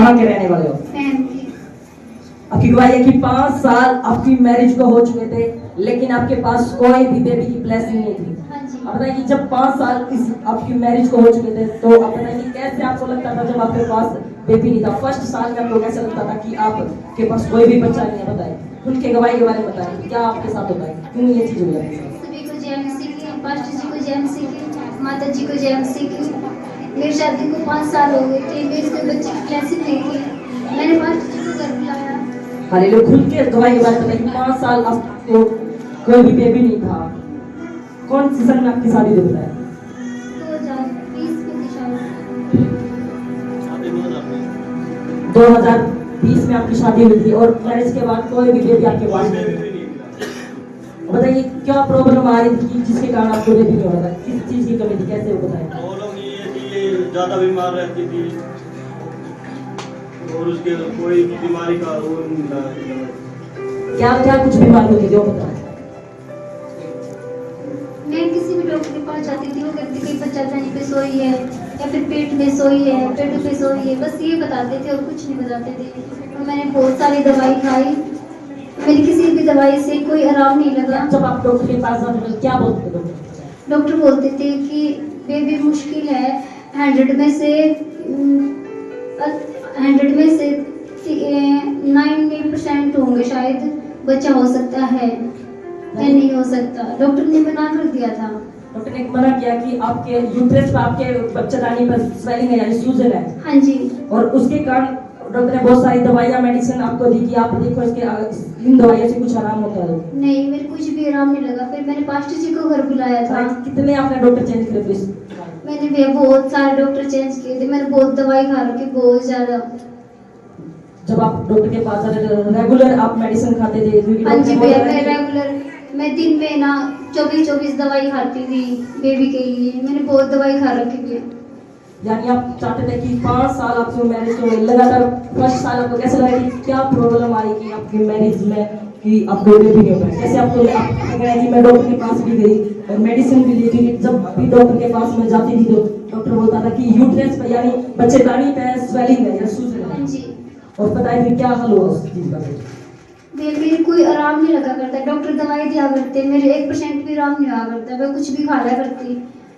कहाँ के रहने वाले हो? आपकी गवाही है कि 5 साल आपकी मैरिज को हो चुके थे, लेकिन आपके पास कोई भी बेबी की ब्लेसिंग नहीं थी। आप बताइए कि जब 5 साल इस आपकी मैरिज को हो चुके थे, तो आप बताइए कैसे आपको लगता था जब आपके पास बेबी नहीं था? फर्स्ट साल में आपको कैसे लगता था कि आपके पास कोई भी बच्चा नहीं है? बताइए, उनके गवाही के बारे में बताइए, क्या आपके साथ होता है, क्यों ये चीज हुई आपके साथ? सभी को जय मसीह की, पास्टर जी को जय मसीह की, माता जी को जय मसीह की। मेरी शादी को 5 साल हो गए थे, मेरे कोई बच्चे की ब्लेसिंग नहीं थी। मैंने पास्टर जी को घर बुलाया। हालेलुया, खुल के गवाही के बारे में बताइए। 5 साल आपको कोई भी बेबी नहीं था। कौन सी सन में आपकी शादी हुई बताया? 2020 में थी शादी। 2020 में आपकी शादी हुई थी और मैरिज के बाद कोई भी बेबी आपके पास नहीं था। बताइए क्या प्रॉब्लम आ रही थी जिसके कारण आपको बेबी नहीं हो रहा था? किस चीज की कमी थी, कैसे वो बताएं? प्रॉब्लम ये है कि ये ज़्यादा बीमार रहती थी और उसके कोई बीमारी का वो नहीं मिला। क्या क्या कुछ बीमारी होती थी वो बताएं? मैं किसी भी डॉक्टर के पास जाती थी, वो कहती कहीं बच्चा जाने पे सोई है या फिर पेट में सोई है, पेट पे सोई है, बस ये बताते थे और कुछ नहीं बताते थे। और मैंने बहुत सारी दवाई खाई, मेरी किसी भी दवाई से कोई आराम नहीं लगा। जब आप डॉक्टर के पास जाते थे क्या बोलते थे डॉक्टर? डॉक्टर बोलते थे कि बेबी मुश्किल है, 100 में से 90% होंगे शायद, बच्चा हो सकता है या नहीं हो सकता। डॉक्टर ने मना कर दिया था। डॉक्टर ने मना किया कि आपके यूट्रस पर आपके बच्चेदानी पर स्वेलिंग है यानी सूजन है। हाँ जी। और उसके कारण डॉक्टर ने बहुत सारी दवाइयाँ मेडिसिन आपको दी कि आप देखो इसके इन दवाइयों से कुछ आराम होता है? नहीं, मेरे कुछ भी आराम नहीं लगा। फिर मैंने पास्टर जी को घर बुलाया था। कितने आपने डॉक्टर चेंज करे फिर? मैंने भी बहुत सारे डॉक्टर चेंज किए थे, मैंने बहुत दवाई खा रखी, बहुत ज्यादा। जब आप डॉक्टर के पास जाते थे रेगुलर आप मेडिसिन खाते थे? हाँ जी भैया, मैं रेगुलर, मैं दिन में ना 24 दवाई खाती थी बेबी के लिए। मैंने बहुत दवाई खा रखी थी। यानी आप चाहते थे कि 5 साल आपकी मैरिज को लगातार फर्स्ट साल आपको कैसे लगा कि क्या प्रॉब्लम आई कि आपकी मैरिज में कि आपको बेबी नहीं हो पाया? कैसे आपको लगा कि मैं डॉक्टर के पास भी गई और मेडिसिन भी ली, क्योंकि जब भी डॉक्टर के पास मैं जाती थी तो डॉक्टर बोलता था कि यूट्रस पर यानी बच्चेदानी पे स्वेलिंग है या सूजन है। हाँ जी। और बताइए फिर क्या हल हुआ उस चीज का? मेरे कोई आराम नहीं लगा करता, डॉक्टर दवाई दिया करते, मेरे 1% भी आराम नहीं हुआ करता। मैं कुछ भी खा लिया करती,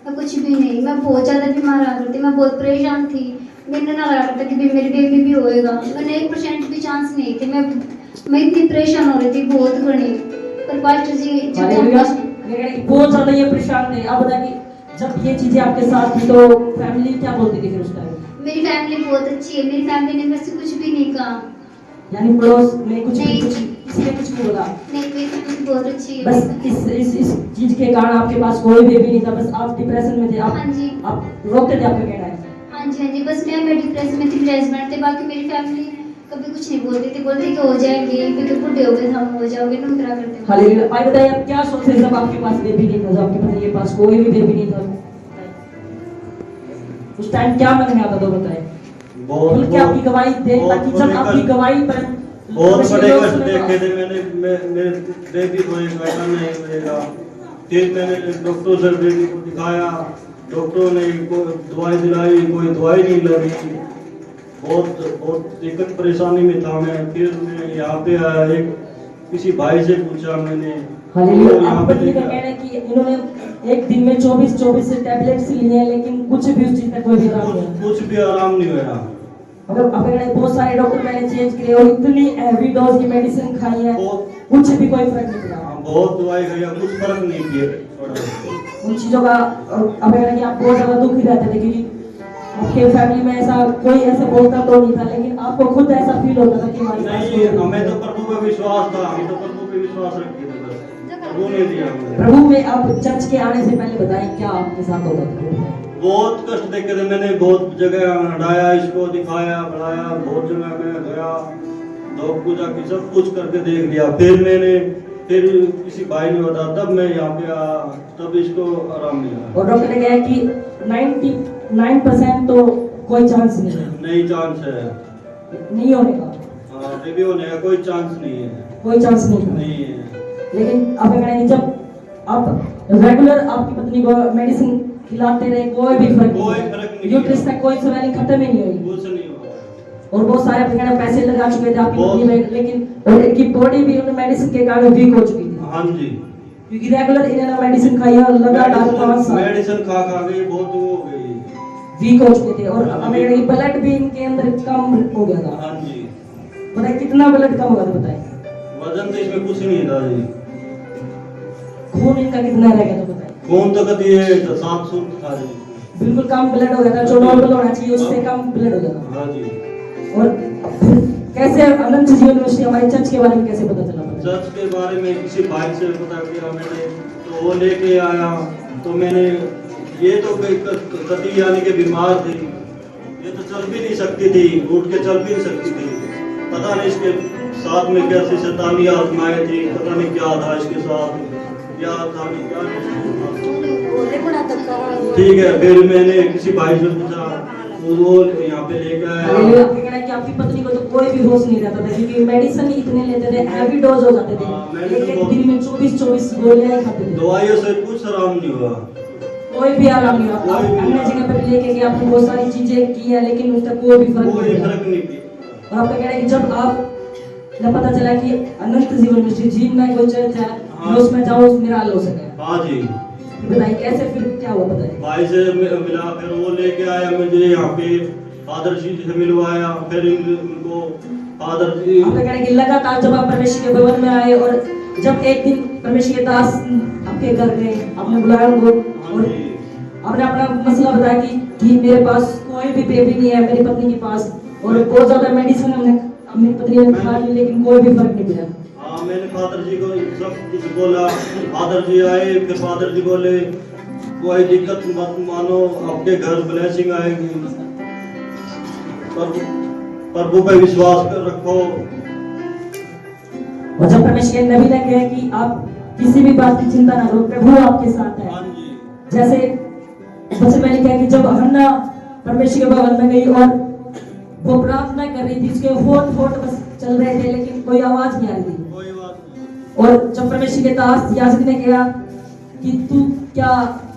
मैं कुछ भी नहीं, मैं बहुत ज़्यादा बीमार आ करती, मैं बहुत परेशान थी। मैंने ना लगा करता कि मेरे बेबी भी होएगा, मैंने 1% भी चांस नहीं थी। मैं इतनी परेशान हो रही थी, बहुत घनी। पर पास्टर जी बहुत ज़्यादा ये परेशान थे। आप बताइए जब ये चीज़ें आपके साथ थी तो फैमिली क्या बोलती थी फिर उस टाइम? मेरी फैमिली बहुत अच्छी है, मेरी फैमिली ने मेरे से कुछ भी नहीं कहा। यानी पड़ोस में कुछ नहीं, किसी ने कुछ नहीं बोला? नहीं, मेरी फैमिली बहुत अच्छी है। बस इस चीज के कारण आपके पास कोई बेबी नहीं था, बस आप डिप्रेशन में थे। आप हाँ जी। आप रोकते थे, आपका कहना है? हाँ जी, हाँ जी, बस मैं डिप्रेशन में थी, मेरे हस्बैंड थे। बाकी मेरी फैमिली कभी कुछ नहीं बोलती थी, बोलती कि हो जाएंगे, भी तो बुढ़े हो गए, हम हो जाओगे, तुम क्या करते हो। हालेलुया। भाई बताइए आप क्या सोचते थे जब आपके पास बेबी नहीं था, जब आपके पति के पास कोई भी बेबी नहीं था? उस टाइम क्या मन में आता था बताइए? बहुत क्या आपकी गवाही दे ताकि जब आपकी गवाही पर बहुत बड़े कष्ट देखे थे मैंने। मेरे बेबी होएगा या नहीं होएगा। फिर मैंने डॉक्टर से बेबी को दिखाया, डॉक्टरों ने कोई दवाई दिलाई, कोई दवाई नहीं लगी। बहुत दिक्कत परेशानी में था मैं। फिर मैं यहाँ पे आया, एक किसी भाई से पूछा मैंने। हालेलुया। आप पत्नी का कहना है कि इन्होंने एक दिन में 24 से टैबलेट्स लिए हैं, लेकिन कुछ भी उस चीज का कोई आराम नहीं है। कुछ भी आराम नहीं हुआ। मतलब आपने बहुत सारे डॉक्टर मैंने चेंज किए और इतनी हैवी डोज की मेडिसिन खाई है, कुछ भी कोई फर्क नहीं पड़ा। बहुत दवाई खाई, कुछ फर्क नहीं किया उन चीजों का। अब कहना कि आप बहुत ज्यादा दुखी रहते थे क्योंकि आपके फैमिली में ऐसा कोई ऐसे बोलता तो नहीं था, लेकिन आपको खुद ऐसा फील होता था कि हमारे पास नहीं। हमें तो प्रभु पे विश्वास था, हम तो प्रभु पे विश्वास रखते थे, बस प्रभु ने दिया हमें। प्रभु में आप चर्च के आने से पहले बताइए क्या आपके साथ होता था? बहुत कष्ट देखे थे मैंने, बहुत जगह हटाया, इसको दिखाया, बढ़ाया, बहुत जगह मैं गया, दो पूजा की सब कुछ करके देख लिया। फिर किसी भाई ने बताया, तब मैं यहाँ पे आया, तब इसको आराम मिला। और डॉक्टर ने कहा कि 99% तो कोई चांस नहीं है। नहीं चांस है नहीं होने का। हाँ, बेबी होने का कोई चांस नहीं है। कोई चांस नहीं है। लेकिन आप कहना कि जब आप रेगुलर आपकी पत्नी को मेडिसिन खिलाते रहे, कोई भी फर्क नहीं, यूट्रस तक कोई स्वेलिंग खत्म ही नहीं हुई। कुछ नहीं हुआ। और बहुत सारे अपने कहना पैसे लगा चुके थे आपकी बहुत। पत्नी में, लेकिन और इनकी बॉडी भी उन्हें मेडिसिन के कारण वीक हो चुकी थी, हाँ जी, क्योंकि रेगुलर इन्होंने मेडिसिन खाई है और लगातार 5 साल मेडिसिन खा खा के बहुत वो हो गई। वीक हो चुके थे और हमें कहना कि ब्लड भी इनके अंदर कम हो गया था। हाँ जी, बताइए कितना ब्लड कम होगा, तो बताइए वजन तो इसमें कुछ नहीं था जी। खून इनका कितना रह गया, तो बताइए। खून तो कभी 700 था जी। बिल्कुल कम ब्लड हो गया था, जो नॉर्मल होना चाहिए उससे कम ब्लड हो गया था। हाँ जी। और फिर कैसे अनंत जीवन यूनिवर्सिटी हमारे चर्च के बारे में कैसे पता चला? चर्च के बारे में किसी भाई से पता किया मैंने, तो वो लेके आया, तो मैंने ये तो कति यानी कि बीमार थी, ये तो चल भी नहीं सकती थी, उठ के चल भी नहीं सकती थी। पता नहीं इसके साथ में कैसी शैतानी आत्माएं थी, पता नहीं क्या था इसके साथ, क्या था नहीं क्या नहीं। ठीक है, फिर मैंने किसी भाई से पूछा, वो यहाँ पे लेकर आया। हालेलुया। आपके कहना है कि आपकी पत्नी को तो कोई भी होश नहीं रहता था, क्योंकि मेडिसिन ही इतने लेते थे, हैवी डोज हो जाते थे, हाँ, मेडिसिन एक बहुत- दिन में 24-24 गोलियां ही खाते थे, दवाइयों से कुछ आराम नहीं हुआ। कोई भी आराम नहीं हुआ। आप कोई भी अन्य नहीं। जगह पर लेके गए, आपने बहुत सारी चीजें की है, लेकिन उसका कोई भी फर्क कोई नहीं पड़ा। फर्क नहीं पड़ा। और आपका कहना है कि जब आप जब पता चला कि अनंत जीवन में जीव में कोई चर्च है, मैं उसमें जाऊँ मेरा हल हो सके, हाँ जी, बताइए कैसे फिर क्या हुआ, बताइए। भाई से मिला, फिर वो लेके आया मुझे यहाँ पे, फादर जी से मिलवाया, फिर उनको फादर जी। आपका कहना है कि लगातार जब आप परमेश्वर के भवन में आए और जब एक दिन परमेश्वर के दास आपके घर गए, आपने बुलाया उनको और आपने अपना मसला बताया कि मेरे पास कोई भी बेबी नहीं है मेरी पत्नी के पास, और बहुत ज्यादा मेडिसिन हमने अपनी पत्नी ने खा ली, लेकिन कोई भी फर्क नहीं पड़ा। हाँ, मैंने फादर जी को सब कुछ बोला, फादर जी आए, फिर फादर जी बोले कोई दिक्कत मत मानो, आपके घर ब्लेसिंग आएगी, प्रभु पे विश्वास कर रखो। और जब परमेश्वर के नबी ने कहा कि आप किसी भी बात की चिंता ना करो, प्रभु आपके साथ है। हाँ जी, जैसे सबसे पहले क्या कि जब हन्ना परमेश्वर के भवन में गई और वो प्रार्थना कर रही थी, उसके होंठ होंठ बस चल रहे थे, लेकिन कोई आवाज नहीं आ रही थी। कोई बात नहीं। और जब परमेश्वर के दास याजक ने कहा कि तू क्या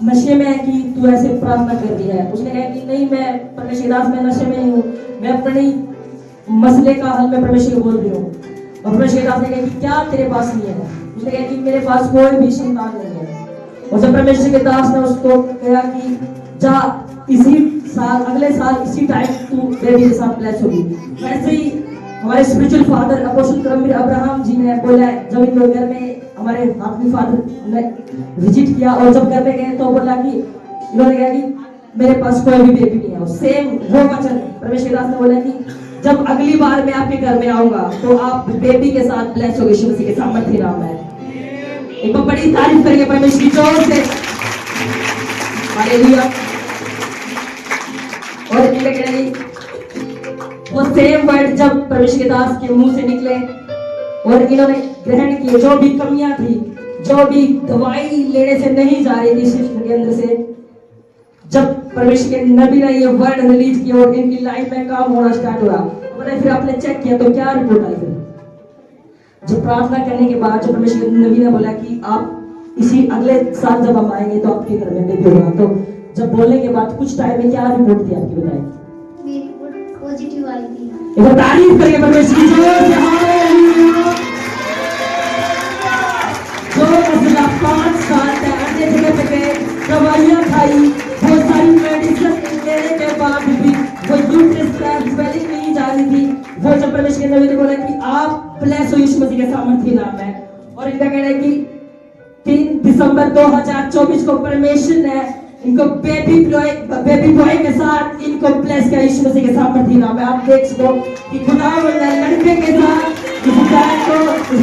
नशे में है कि तू ऐसे प्रार्थना कर रही है, उसने कहा कि नहीं, मैं परमेश्वर के दास, मैं नशे में नहीं हूँ, मैं अपने मसले का हल मैं परमेश्वर को बोल रही हूँ। और परमेश्वर के दास ने कहा कि क्या तेरे पास नहीं है, उसने कहा कि मेरे पास कोई भी संतान नहीं है। और जब परमेश्वर के दास ने उसको कहा कि जा इसी साल, अगले साल इसी टाइम तू बेबी के साथ ब्लेस होगी, वैसे ही हमारे spiritual father apostle Karamveer Abraham ji ने बोला, जब इन लोग घर में हमारे आत्मिक फादर ने विजिट किया और जब घर में गए तो बोला कि इन्होंने कहा कि मेरे पास कोई भी बेबी नहीं है। सेम वो वचन परमेश्वर दास ने बोला कि जब अगली बार मैं आपके घर में आऊंगा तो आप बेबी के साथ ब्लेस होगे यीशु मसीह के सामर्थ्य नाम में। एक बार बड़ी तारीफ करिए परमेश्वर की जोर से, हालेलुया। और इनका कहना है वो सेम वर्ड जब परमेश्वर के दास के मुंह से निकले और इन्होंने ग्रहण किए, जो भी कमियां थी, जो भी दवाई लेने से नहीं जा रही थी सिस्टम के अंदर से, जब परमेश्वर के नबी ने ये वर्ड रिलीज किया और इनकी लाइफ में काम होना स्टार्ट हुआ, और फिर आपने चेक किया तो क्या रिपोर्ट आई? फिर जब प्रार्थना करने के बाद जब परमेश्वर के नबी ने बोला कि आप इसी अगले साल जब हम आएंगे तो आपके घर में बेबी होगा, तो जब बोलने के बाद कुछ टाइम में क्या रिपोर्ट थी आपकी, बताइए। मेरी रिपोर्ट पॉजिटिव आई थी। एक बार तारीफ करिए परमेश्वर की जोर से, हालेलुया। जो मसला 5 साल तक अन्य जगह पे गए, दवाइयां खाई, बहुत सारी मेडिसिन लेने के बाद भी वो यूट्रस का स्वेलिंग नहीं जा रही थी, वो जब परमेश्वर के नबी ने बोला कि आप ब्लेस हो यीशु मसीह के सामर्थ्य नाम में, और इनका कहना है कि 3 दिसंबर 2024 को परमेश्वर ने इनको बेबी बॉय के साथ इनको ब्लेस किया यीशु मसीह के सामर्थ्य नाम में। आप देख सको कि खुदावंद ने लड़के के साथ इस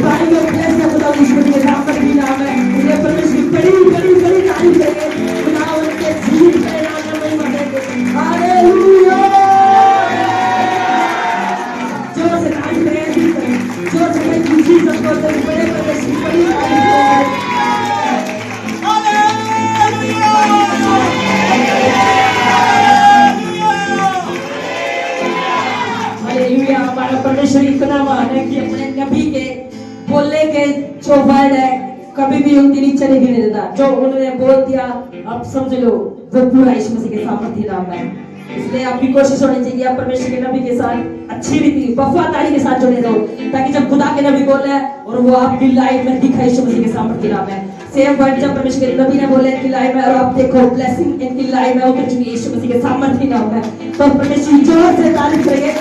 भाई को ब्लेस किया खुदा यीशु मसीह के सामर्थ्य नाम में। इन्हें परमेश्वर की बड़ी बड़ी बड़ी तारीफ करिए, खुदावंद के जीवन के नाम में महिमा देंगे। हालेलुया। जोर से तारीफ करें, जोर से जीसस को बड़े परमेश्वर की बड़ी तारीफ करें। हालेलुया। हमारा परमेश्वर इतना महान है कि अपने नबी के बोलने के जो वर्ड है कभी भी उनके नीचे नहीं गिरने देता। जो उन्होंने बोल दिया आप समझ लो वो पूरा यीशु मसीह के सामर्थ्य नाम है। इसलिए आपकी कोशिश होनी चाहिए आप परमेश्वर के नबी के साथ अच्छी रीति वफादारी के साथ जुड़े रहो, ताकि जब खुदा के नबी बोले और वो आपकी लाइफ में दिखाई यीशु मसीह के सामर्थ्य नाम है। सेम वर्ड जब परमेश्वर के नबी ने बोले इनकी लाइफ में और आप देखो ब्लेसिंग इनकी लाइफ में उतर चुकी है यीशु मसीह के सामर्थ्य नाम है। तो परमेश्वर जोर से तारीफ करेंगे।